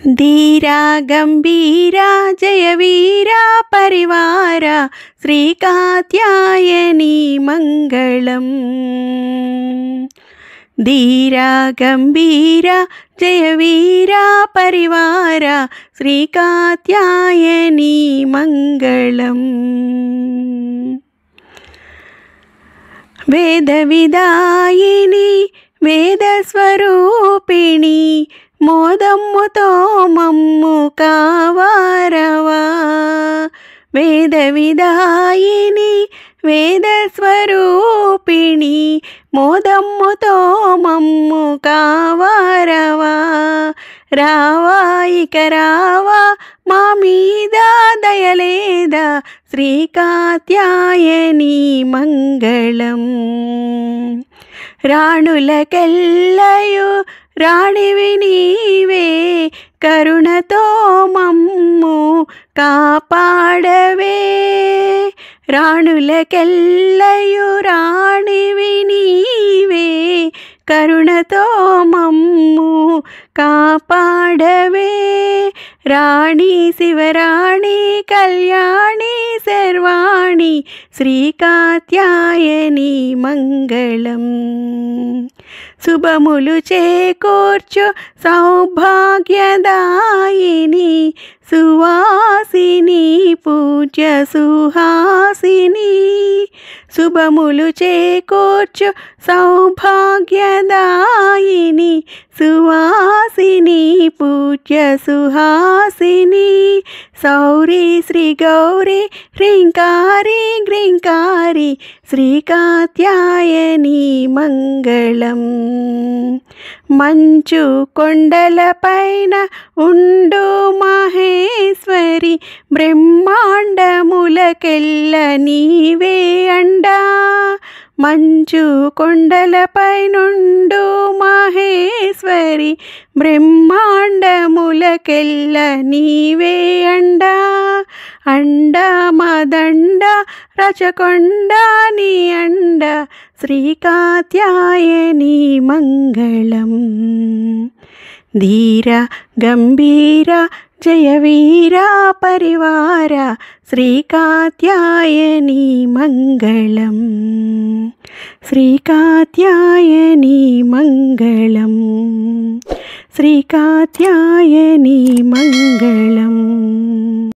धीरा गंभीरा जयवीरा परिवारा श्रीकात्यायनी मंगलम्। धीरा गंभीरा जयवीरा परिवारा श्रीकात्यायनी मंगलम्। वेदविदायिनी वेदस्वरूपिणी మోదమ్ముతో మమ్ము కావారవా। వేదవిదాయిని వేదస్వరూపిణి మోదమ్ముతో మమ్ము కావారవా। రావా ఇక రావా మా మీద దయలేదా శ్రీకాత్యాయని మంగళం। రాణులకెల్లయు రాణివి నీవే కరుణతో మమ్ము కాపాడవే। రాణులకెల్లయు రాణివి నీవే కరుణతో మమ్ము కాపాడవే। రాణి శివరాణి కళ్యాణి శర్వాణి శ్రీకాత్యాయని మంగళం। శుభములు చేకూర్చు సౌభాగ్యదాయిని సువాసిని పూజ్య సుహాసిని। శుభములు చేకూర్చు సౌభాగ్యదాయిని సువాసిని పూజ్య సుహాసిని। సౌరి శ్రీ గౌరి హ్రీంకారి గ్రీంకారి శ్రీకాత్యాయని మంగళం। మంచు కొండలపైన ఉండు మహేశ్వరి బ్రహ్మాండములకెల్ల నీవే అండా। మంచు కొండలపైనుండు మహేశ్వరి బ్రహ్మాండములకెల్ల నీవే అండా। అండ మదండ రచకొండ నీ అండ శ్రీకాత్యాయని మంగళం। ధీర గంభీర జయవీరా పరివార శ్రీకాత్యాయని మంగళం। శ్రీకాత్యాయని మంగళం। శ్రీకాత్యాయని మంగళం।